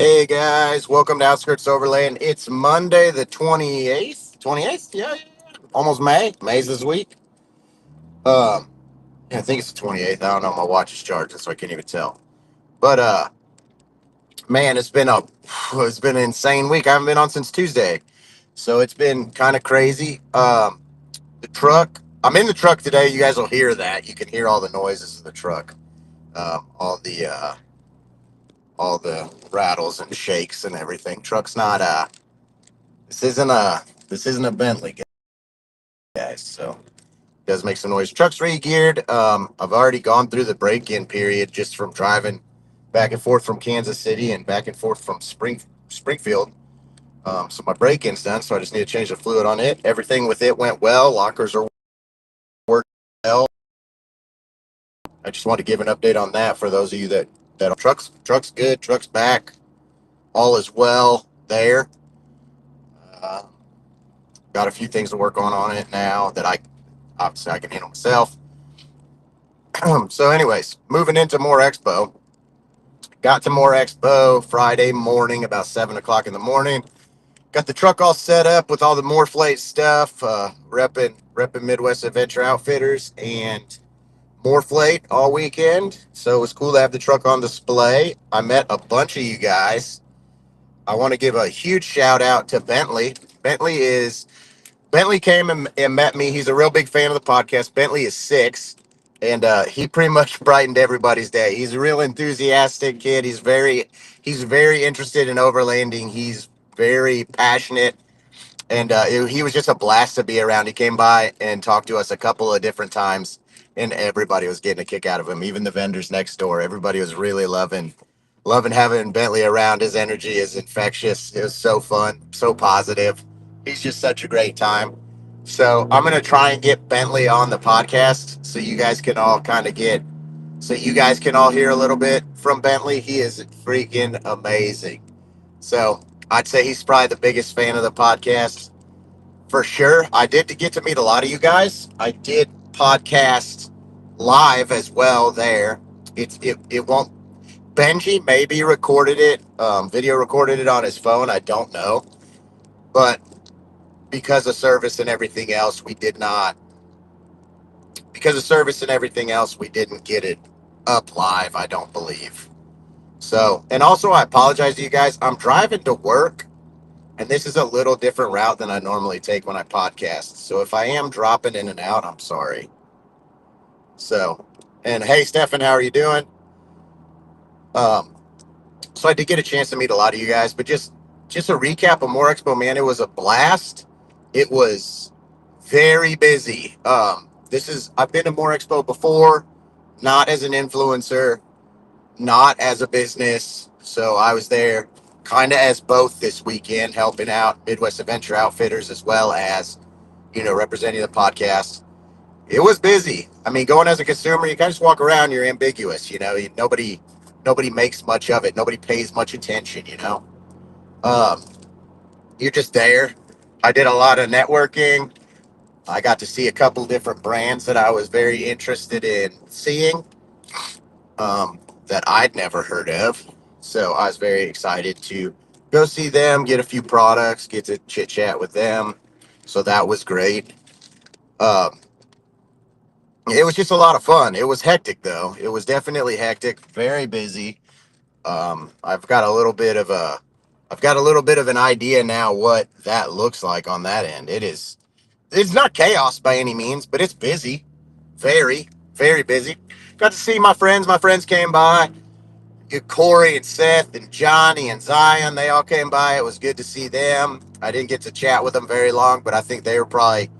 Hey guys, welcome to Outskirts Overland. It's Monday the 28th. 28th? Yeah. Almost May. May's this week. Um, yeah, I think it's the 28th. I don't know. My watch is charging, so I can't even tell. But man, it's been an insane week. I haven't been on since Tuesday. So it's been kind of crazy. The truck. I'm in the truck today. You guys will hear that. You can hear all the noises of the truck. All the rattles and shakes and everything. Truck's not this isn't a Bentley, guys. So it does make some noise. Truck's re-geared. I've already gone through the break-in period just from driving back and forth from Kansas City and back and forth from Springfield. So my break-in's done. So I just need to change the fluid on it. Everything with it went well. Lockers are working well. I just want to give an update on that for those of you that truck's good. Truck's back. All is well there. Uh, got a few things to work on it now that I can handle myself. So, anyways, moving into more expo. Got to more expo Friday morning, about 7 o'clock in the morning. Got the truck all set up with all the Moreflate stuff, repping Midwest Adventure Outfitters and Moreflate all weekend. So it was cool to have the truck on display. I met a bunch of you guys. I want to give a huge shout out to Bentley. Bentley came and met me. He's a real big fan of the podcast. Bentley is 6, and he pretty much brightened everybody's day. He's a real enthusiastic kid. He's very interested in overlanding. He's very passionate, and he was just a blast to be around. He came by and talked to us a couple of different times, and everybody was getting a kick out of him. Even the vendors next door, everybody was really loving having Bentley around. His energy is infectious. It was so fun, so positive. He's just such a great time. So I'm gonna try and get Bentley on the podcast so you guys can all hear a little bit from Bentley. He is freaking amazing. So I'd say he's probably the biggest fan of the podcast for sure. I did get to meet a lot of you guys. I did podcast live as well there. It won't Benji maybe recorded it, video recorded it on his phone. I don't know. But because of service and everything else, we didn't get it up live, I don't believe. So, and also I apologize to you guys. I'm driving to work, and this is a little different route than I normally take when I podcast. So if I am dropping in and out, I'm sorry. So, and hey, Stefan, how are you doing? Um, So I did get a chance to meet a lot of you guys, but just a recap of More Expo, man. It was a blast. It was very busy. I've been to More Expo before, not as an influencer, not as a business. So I was there kind of as both this weekend, helping out Midwest Adventure Outfitters as well as, representing the podcast. It was busy. I mean, going as a consumer, you kind of just walk around, you're ambiguous, nobody makes much of it. Nobody pays much attention. Um, you're just there. I did a lot of networking. I got to see a couple different brands that I was very interested in seeing, that I'd never heard of. So I was very excited to go see them, get a few products, get to chit chat with them. So that was great. Um, it was just a lot of fun. It was hectic though. It was definitely hectic, very busy. I've got a little bit of an idea now what that looks like on that end. It's not chaos by any means, but it's busy. Very, very busy. Got to see my friends. My friends came by. Corey and Seth and Johnny and Zion, they all came by. It was good to see them. I didn't get to chat with them very long, but I think they were probably,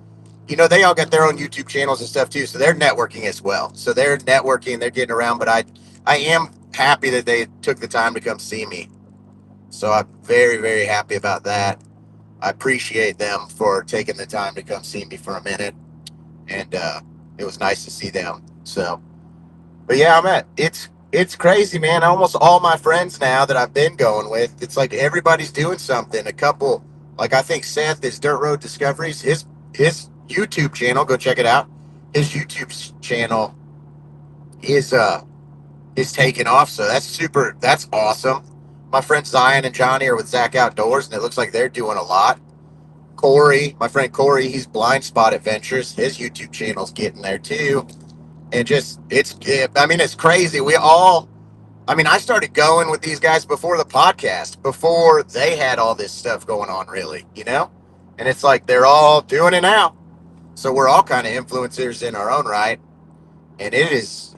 they all got their own YouTube channels and stuff too. So they're networking as well. So they're networking, they're getting around, but I am happy that they took the time to come see me. So I'm very, very happy about that. I appreciate them for taking the time to come see me for a minute. And it was nice to see them. So, but yeah, it's crazy, man. Almost all my friends now that I've been going with, it's like everybody's doing something. A couple, like I think Seth is Dirt Road Discoveries. His YouTube channel, go check it out. His YouTube channel is taking off. So that's awesome. My friends Zion and Johnny are with Zach Outdoors, and it looks like they're doing a lot. Corey, my friend Corey, he's Blind Spot Adventures. His YouTube channel's getting there too. And just, I mean, it's crazy. I mean, I started going with these guys before the podcast, before they had all this stuff going on, really, you know? And it's like they're all doing it now. So we're all kind of influencers in our own right. And it's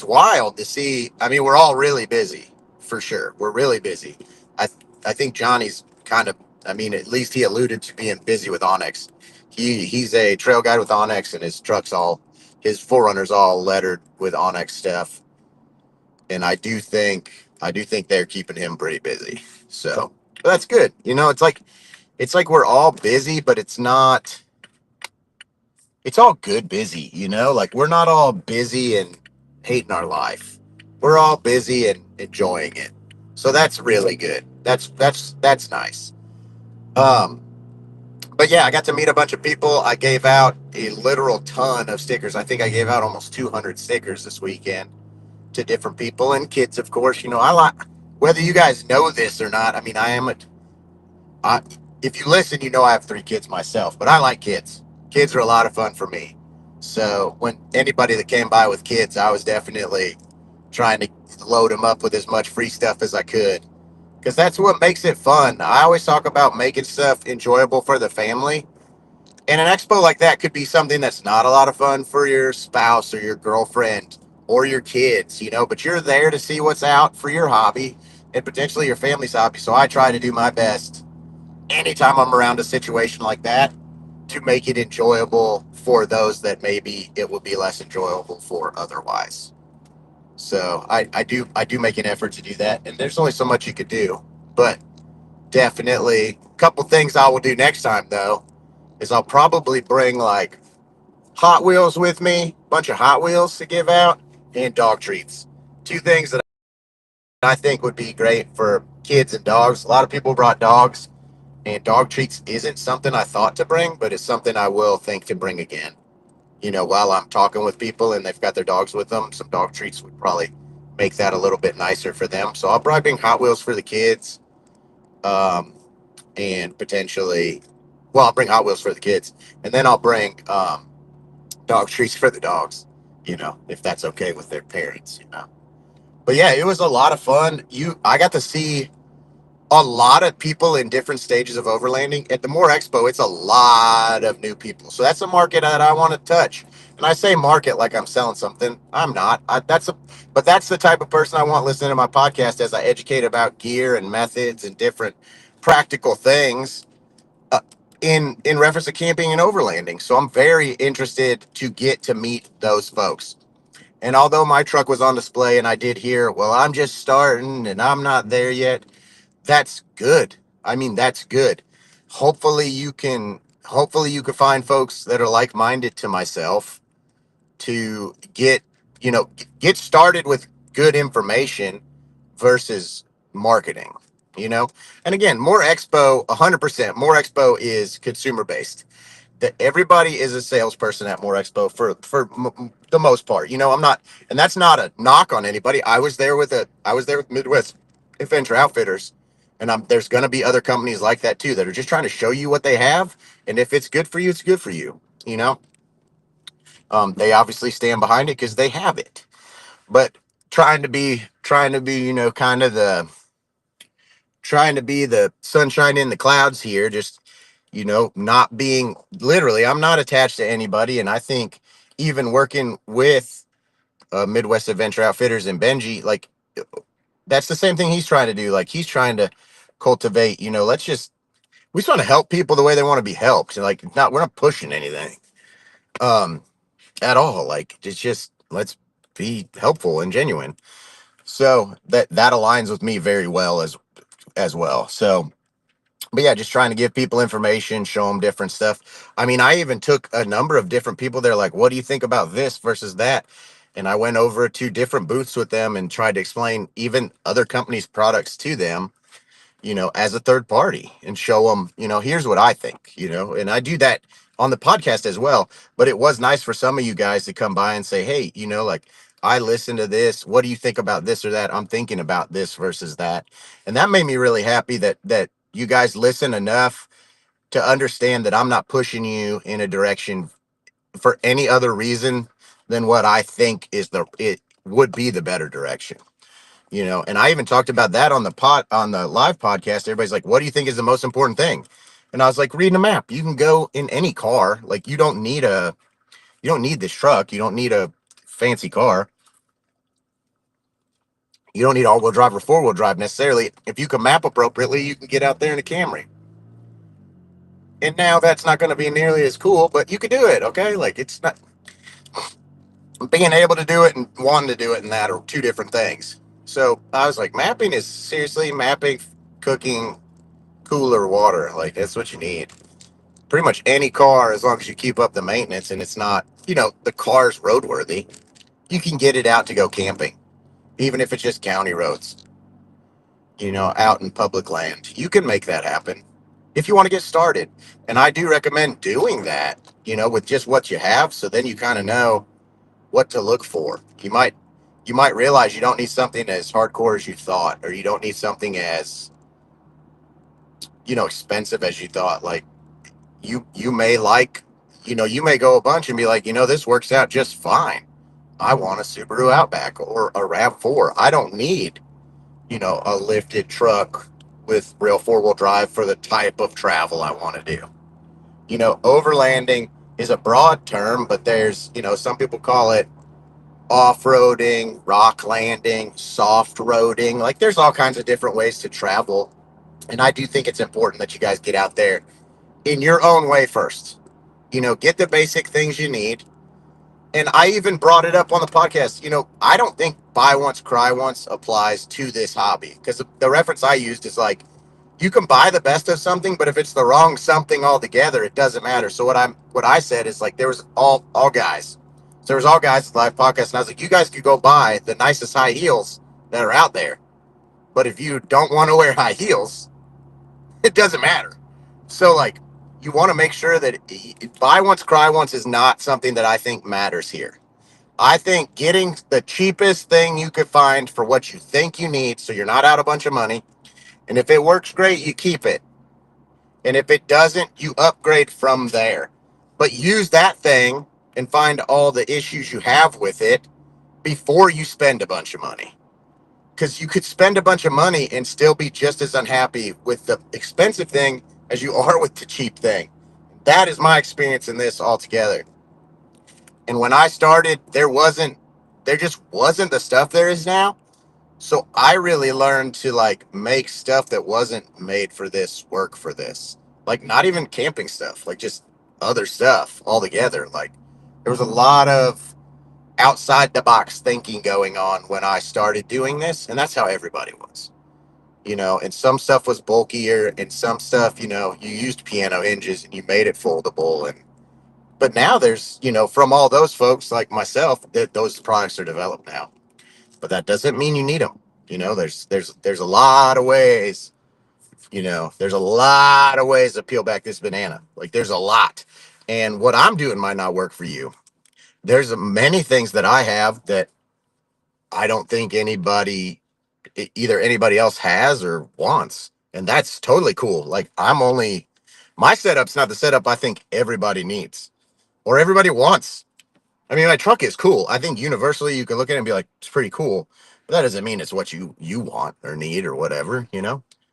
wild to see. I mean, we're all really busy for sure. We're really busy. I I think Johnny's kind of, I mean, at least he alluded to being busy with Onyx. He's a trail guide with Onyx, and his Forerunners all lettered with Onyx stuff. And I do think they're keeping him pretty busy. So but that's good. You know, it's like we're all busy, but it's all good busy, you know? Like we're not all busy and hating our life. We're all busy and enjoying it. So that's really good. That's nice. Um but yeah, I got to meet a bunch of people. I gave out a literal ton of stickers. I think I gave out almost 200 stickers this weekend to different people and kids, of course. You know, I like, whether you guys know this or not. I mean, I, if you listen, you know I have 3 kids myself, but I like kids. Kids are a lot of fun for me. So when anybody that came by with kids, I was definitely trying to load them up with as much free stuff as I could, because that's what makes it fun. I always talk about making stuff enjoyable for the family. And an expo like that could be something that's not a lot of fun for your spouse or your girlfriend or your kids, you know, but you're there to see what's out for your hobby and potentially your family's hobby. So I try to do my best anytime I'm around a situation like that to make it enjoyable for those that maybe it would be less enjoyable for otherwise. So I do make an effort to do that. And there's only so much you could do. But definitely a couple things I will do next time though is I'll probably bring like Hot Wheels with me, a bunch of Hot Wheels to give out, and dog treats. 2 things that I think would be great for kids and dogs. A lot of people brought dogs, and dog treats isn't something I thought to bring, but it's something I will think to bring again. You know, while I'm talking with people and they've got their dogs with them, some dog treats would probably make that a little bit nicer for them. So I'll probably bring Hot Wheels for the kids, um, and potentially, well, I'll bring Hot Wheels for the kids, and then I'll bring dog treats for the dogs, you know, if that's okay with their parents, you know. But yeah, it was a lot of fun. I got to see a lot of people in different stages of overlanding. At the Moore Expo, it's a lot of new people. So that's a market that I want to touch. And I say market like I'm selling something. I'm not. But that's the type of person I want listening to my podcast as I educate about gear and methods and different practical things, uh, in reference to camping and overlanding. So I'm very interested to get to meet those folks. And although my truck was on display and I did hear, well, I'm just starting and I'm not there yet, that's good. I mean, that's good. Hopefully you can find folks that are like-minded to myself to get, you know, get started with good information versus marketing, you know? And again, More Expo, 100%, More Expo is consumer based. That everybody is a salesperson at More Expo for the most part. You know, I'm not, and that's not a knock on anybody. I was there with Midwest Adventure Outfitters, and there's going to be other companies like that too that are just trying to show you what they have, and if it's good for you, it's good for you. You know, they obviously stand behind it because they have it, but trying to be, you know, kind of the trying to be the sunshine in the clouds here, just, you know, not being literally, I'm not attached to anybody. And I think even working with Midwest Adventure Outfitters and Benji, like that's the same thing he's trying to do. Like he's trying to cultivate, you know, we just want to help people the way they want to be helped. And like, we're not pushing anything um, at all. Like it's just, let's be helpful and genuine. So that aligns with me very well as well. So, but yeah, just trying to give people information, show them different stuff. I mean, I even took a number of different people. They're like, what do you think about this versus that? And I went over to different booths with them and tried to explain even other companies' products to them, you know, as a third party and show them, you know, here's what I think, you know, and I do that on the podcast as well. But it was nice for some of you guys to come by and say, hey, you know, like I listen to this. What do you think about this or that? I'm thinking about this versus that. And that made me really happy that you guys listen enough to understand that I'm not pushing you in a direction for any other reason than what I think is it would be the better direction. And I even talked about that on the live podcast. Everybody's like, what do you think is the most important thing? And I was like, reading a map. You can go in any car. Like, you don't need this truck. You don't need a fancy car. You don't need all-wheel drive or four-wheel drive necessarily. If you can map appropriately, you can get out there in a Camry. And now that's not going to be nearly as cool, but you could do it. Okay, like, it's not being able to do it and wanting to do it, and that are two different things. So I was like, mapping is seriously mapping, cooking, cooler water. Like, that's what you need. Pretty much any car, as long as you keep up the maintenance and it's not, the car's roadworthy, you can get it out to go camping, even if it's just county roads, out in public land. You can make that happen if you want to get started. And I do recommend doing that, with just what you have. So then you kind of know what to look for. You might realize you don't need something as hardcore as you thought, or you don't need something as, expensive as you thought. Like, you may like, you may go a bunch and be like, this works out just fine. I want a Subaru Outback or a RAV4. I don't need, a lifted truck with real four-wheel drive for the type of travel I want to do. Overlanding is a broad term, but there's, some people call it off-roading, rock landing, soft roading. Like, there's all kinds of different ways to travel. And I do think it's important that you guys get out there in your own way first. Get the basic things you need. And I even brought it up on the podcast. I don't think buy once, cry once applies to this hobby, because the reference I used is like, you can buy the best of something, but if it's the wrong something altogether, it doesn't matter. So what I said is, like, there was all guys. So there was all guys at the live podcast, and I was like, you guys could go buy the nicest high heels that are out there. But if you don't want to wear high heels, it doesn't matter. So, like, you want to make sure that buy once, cry once is not something that I think matters here. I think getting the cheapest thing you could find for what you think you need, so you're not out a bunch of money. And if it works great, you keep it. And if it doesn't, you upgrade from there. But use that thing and find all the issues you have with it before you spend a bunch of money. Because you could spend a bunch of money and still be just as unhappy with the expensive thing as you are with the cheap thing. That is my experience in this altogether. And when I started, there just wasn't the stuff there is now. So I really learned to, like, make stuff that wasn't made for this work for this. Like, not even camping stuff, like, just other stuff altogether. Like, there was a lot of outside the box thinking going on when I started doing this, and that's how everybody was. And some stuff was bulkier, and some stuff, you used piano hinges and you made it foldable. But now there's, from all those folks like myself, that those products are developed now. But that doesn't mean you need them. There's a lot of ways. There's a lot of ways to peel back this banana. Like, there's a lot. And what I'm doing might not work for you. There's many things that I have that I don't think either anybody else has or wants. And that's totally cool. Like, my setup's not the setup I think everybody needs or everybody wants. I mean, my truck is cool. I think universally you can look at it and be like, it's pretty cool. But that doesn't mean it's what you want or need or whatever.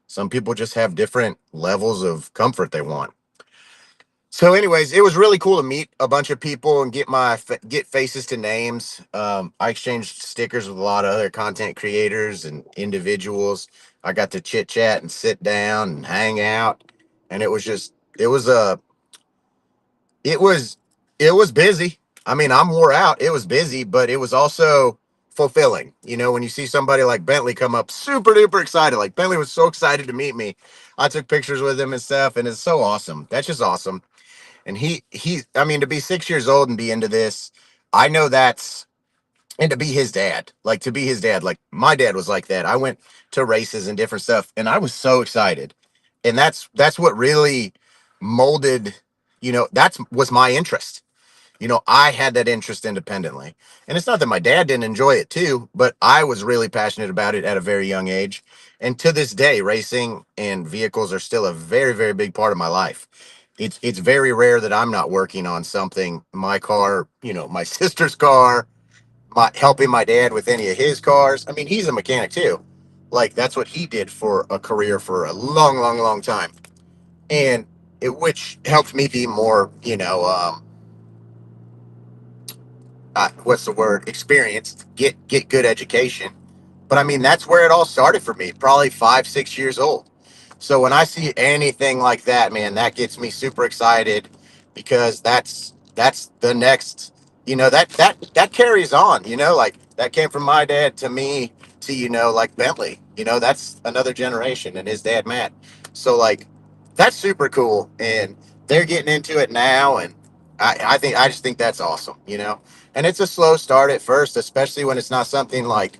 Some people just have different levels of comfort they want. So, anyways, it was really cool to meet a bunch of people and get faces to names. I exchanged stickers with a lot of other content creators and individuals. I got to chit chat and sit down and hang out, and it was it was busy. I mean, I'm wore out. It was busy, but it was also fulfilling. When you see somebody like Bentley come up super duper excited, like Bentley was so excited to meet me. I took pictures with him and stuff, and it's so awesome. That's just awesome. And I mean, to be 6 years old and be into this, I know and to be his dad, like my dad was like that. I went to races and different stuff, and I was so excited. And that's what really molded, that was my interest. I had that interest independently. And it's not that my dad didn't enjoy it too, but I was really passionate about it at a very young age. And to this day, racing and vehicles are still a very, very big part of my life. It's very rare that I'm not working on something, my car, my sister's car, helping my dad with any of his cars. I mean, he's a mechanic too. Like that's what he did for a career for a long, long, long time. And which helped me be more, what's the word, experienced, get good education. But I mean, that's where it all started for me, probably 5, 6 years old. So when I see anything like that, man, that gets me super excited because that's the next, that carries on, like that came from my dad to me to, like Bentley, that's another generation and his dad, Matt. So like, that's super cool. And they're getting into it now. And I just think that's awesome, and it's a slow start at first, especially when it's not something like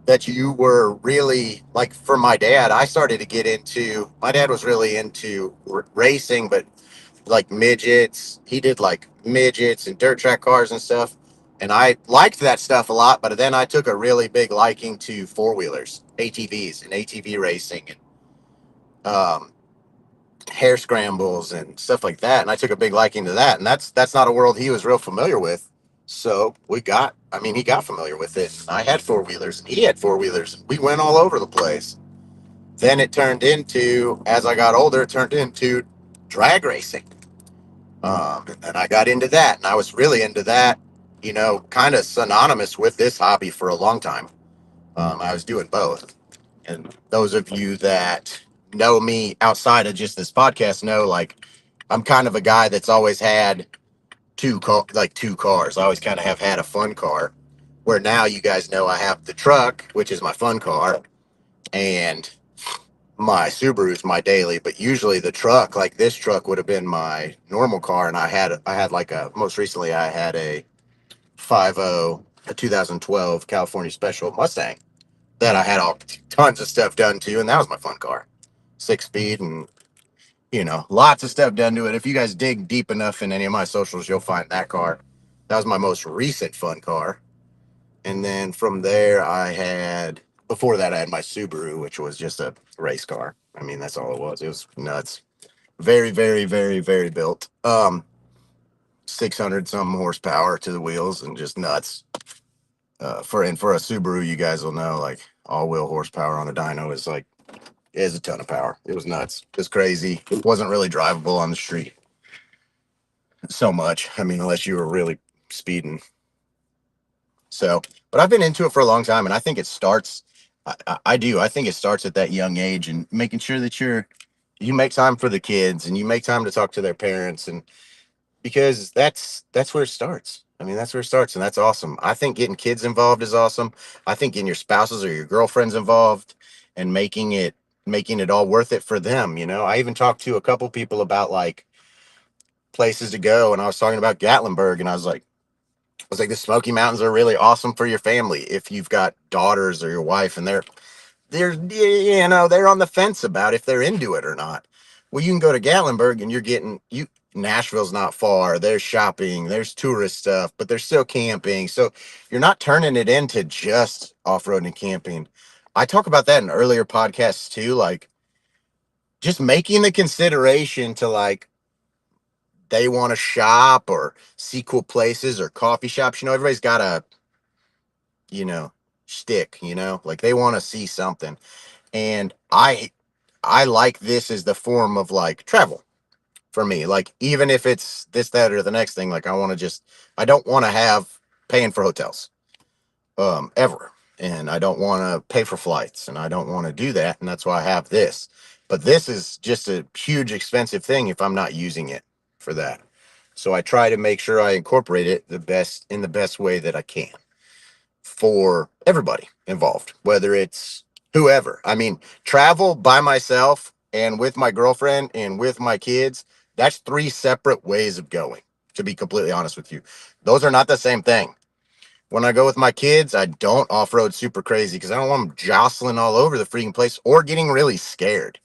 that you were really like. For my dad, I started to get into, my dad was really into racing, but like midgets. He did like midgets and dirt track cars and stuff. And I liked that stuff a lot, but then I took a really big liking to four wheelers, ATVs, and ATV racing, and hair scrambles and stuff like that. And I took a big liking to that. And that's not a world he was real familiar with. So he got familiar with it. I had four wheelers and he had four wheelers. We went all over the place. Then it turned into, as I got older, it turned into drag racing. And then I got into that, and I was really into that, kind of synonymous with this hobby for a long time. I was doing both. And those of you that know me outside of just this podcast know, like, I'm kind of a guy that's always had two cars. I always kind of have had a fun car. Where now you guys know I have the truck, which is my fun car, and my Subaru's my daily. But usually the truck, like this truck, would have been my normal car, and I had like most recently I had a 50, a 2012 California Special Mustang that I had all tons of stuff done to, and that was my fun car. 6 speed, and lots of stuff done to it. If you guys dig deep enough in any of my socials, you'll find that car. That was my most recent fun car. And then from there, before that, I had my Subaru, which was just a race car. I mean, that's all it was. It was nuts. Very, very, very, very built. 600 something horsepower to the wheels and just nuts. For a Subaru, you guys will know, like, all wheel horsepower on a dyno is a ton of power. It was nuts. It was crazy. It wasn't really drivable on the street so much. I mean, unless you were really speeding. So, but I've been into it for a long time, and I think it starts. I do. I think it starts at that young age, and making sure that you make time for the kids, and you make time to talk to their parents, and because that's where it starts. I mean, that's where it starts, and that's awesome. I think getting kids involved is awesome. I think getting your spouses or your girlfriends involved and making it all worth it for them. I even talked to a couple people about like places to go, and I was talking about Gatlinburg, and I was like, the Smoky Mountains are really awesome for your family if you've got daughters or your wife, and they're on the fence about if they're into it or not. Well, you can go to Gatlinburg and Nashville's not far. There's shopping, there's tourist stuff, but there's still camping. So you're not turning it into just off-road and camping. I talk about that in earlier podcasts too, like just making the consideration to like they want to shop or see cool places or coffee shops. Everybody's got a, you know, shtick, like they want to see something. And I like this as the form of like travel for me. Like even if it's this, that, or the next thing, like I don't want to have paying for hotels ever. And I don't want to pay for flights, and I don't want to do that. And that's why I have this. But this is just a huge expensive thing if I'm not using it for that. So I try to make sure I incorporate it in the best way that I can for everybody involved, whether it's whoever. I mean, travel by myself and with my girlfriend and with my kids, that's three separate ways of going, to be completely honest with you. Those are not the same thing. When I go with my kids, I don't off road super crazy because I don't want them jostling all over the freaking place or getting really scared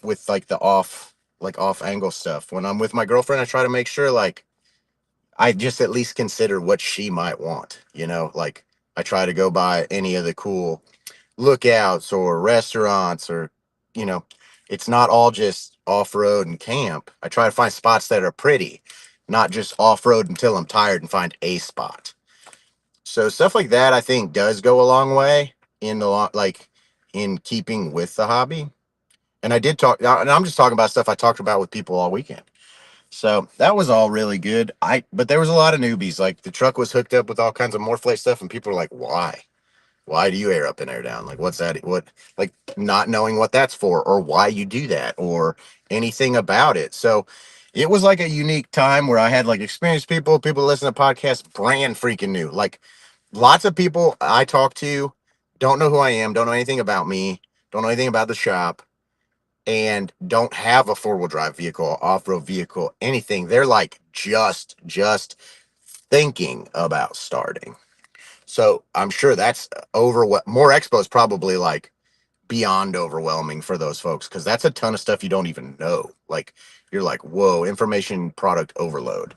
with like the off angle stuff. When I'm with my girlfriend, I try to make sure like I just at least consider what she might want, like I try to go by any of the cool lookouts or restaurants or, you know, it's not all just off road and camp. I try to find spots that are pretty, not just off road until I'm tired and find a spot. So stuff like that, I think, does go a long way in the like in keeping with the hobby. And I did talk, and I'm just talking about stuff I talked about with people all weekend. So that was all really good. But there was a lot of newbies. Like the truck was hooked up with all kinds of Morphlate stuff, and people are like, "Why? Why do you air up and air down? Like, what's that? What? Like, not knowing what that's for, or why you do that, or anything about it." So it was like a unique time where I had like experienced people, people that listen to podcasts, brand freaking new. Like lots of people I talk to don't know who I am, don't know anything about me, don't know anything about the shop, and don't have a four-wheel drive vehicle, off-road vehicle, anything. They're like just thinking about starting. So I'm sure that's over what more expos probably like beyond overwhelming for those folks because that's a ton of stuff you don't even know. Like you're like, whoa, information product overload.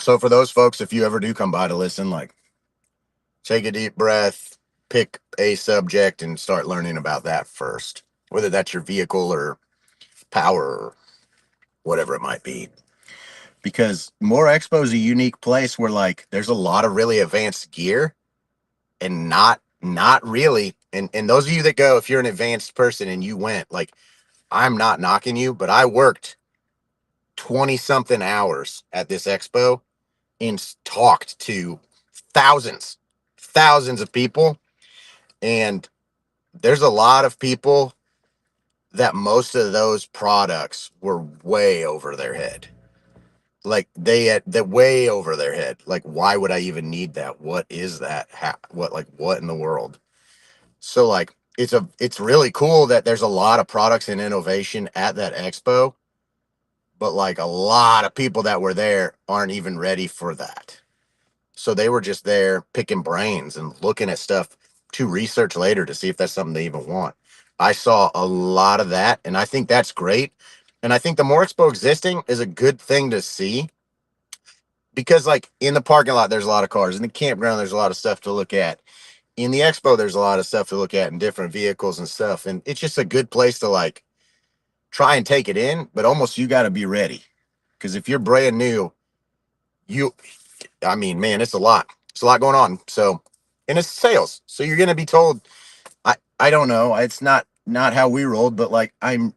So for those folks, if you ever do come by to listen, like take a deep breath, pick a subject and start learning about that first, whether that's your vehicle or power or whatever it might be. Because More Expo is a unique place where like there's a lot of really advanced gear and not really. And those of you that go, if you're an advanced person and you went, like I'm not knocking you, but I worked 20 something hours at this expo and talked to thousands, thousands of people. And there's a lot of people that most of those products were way over their head. Like they had that way over their head. Like, why would I even need that? What is that? What in the world? So like it's really cool that there's a lot of products and innovation at that expo, but like a lot of people that were there aren't even ready for that. So they were just there picking brains and looking at stuff to research later to see if that's something they even want. I saw a lot of that and I think that's great. And I think the more expo existing is a good thing to see because like in the parking lot there's a lot of cars, in the campground there's a lot of stuff to look at, in the expo there's a lot of stuff to look at and different vehicles and stuff, and it's just a good place to like try and take it in, but almost you got to be ready because if you're brand new, you I mean man, it's a lot going on. So and it's sales, so you're going to be told, I don't know, it's not how we rolled, but like I'm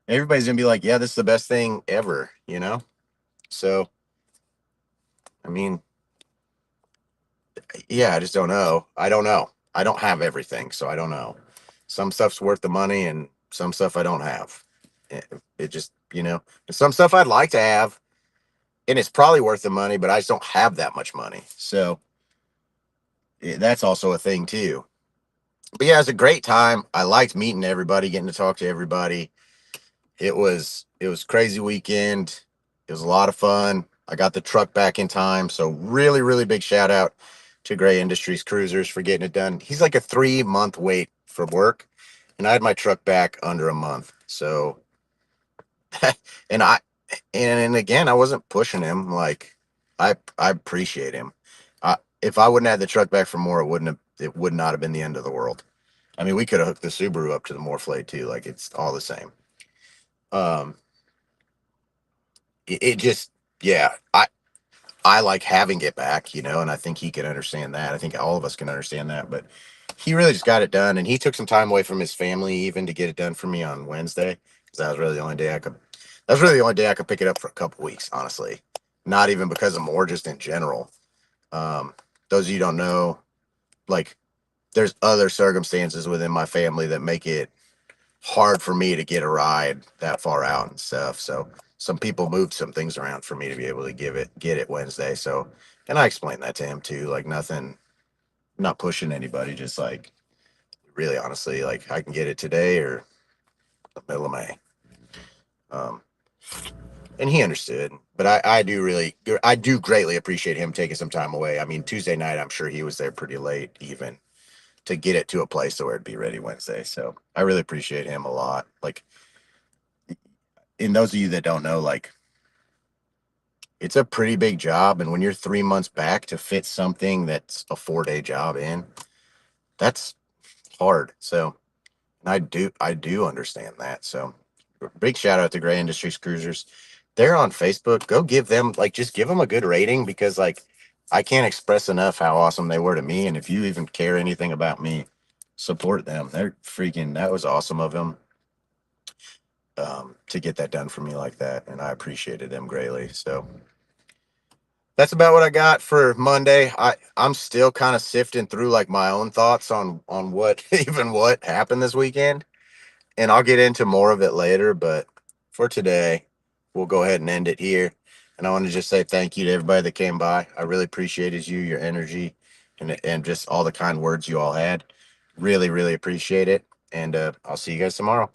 everybody's going to be like, yeah, this is the best thing ever, so I mean, yeah, I just don't know. I don't know. I don't have everything, so I don't know. Some stuff's worth the money, and some stuff I don't have. It just, some stuff I'd like to have, and it's probably worth the money, but I just don't have that much money. So that's also a thing too. But yeah, it was a great time. I liked meeting everybody, getting to talk to everybody. It was crazy weekend. It was a lot of fun. I got the truck back in time, so really big shout out to Gray Industries Cruisers for getting it done. He's like a 3 month wait for work, and I had my truck back under a month. So, and I and again, I wasn't pushing him. Like I appreciate him. If I wouldn't have had the truck back for more, it would not have been the end of the world. I mean, we could have hooked the Subaru up to the Morphlate too. Like it's all the same. Um, it just yeah, I like having it back, and I think he can understand that. I think all of us can understand that. But he really just got it done, and he took some time away from his family even to get it done for me on Wednesday because that was really the only day I could. That was really the only day I could pick it up for a couple weeks, honestly. Not even because of more, just in general. Um, those of you who don't know, like, there's other circumstances within my family that make it hard for me to get a ride that far out and stuff. So some people moved some things around for me to be able to get it Wednesday. So, and I explained that to him too. Like nothing, not pushing anybody, just like really honestly, like I can get it today or the middle of May. Um, and he understood, but I do greatly appreciate him taking some time away. I mean, Tuesday night, I'm sure he was there pretty late even to get it to a place where it'd be ready Wednesday. So I really appreciate him a lot. Like, in those of you that don't know, like it's a pretty big job. And when you're 3 months back to fit something that's a 4 day job in, that's hard. So I do understand that. So big shout out to Gray Industries Cruisers. They're on Facebook. Go give them like just give them a good rating because like I can't express enough how awesome they were to me. And if you even care anything about me, support them. They're freaking that was awesome of them to get that done for me like that. And I appreciated them greatly. So that's about what I got for Monday. I'm still kind of sifting through like my own thoughts on what even what happened this weekend, and I'll get into more of it later. But for today, we'll go ahead and end it here. And I want to just say thank you to everybody that came by. I really appreciated you, your energy, and just all the kind words you all had. Really, really appreciate it. And I'll see you guys tomorrow.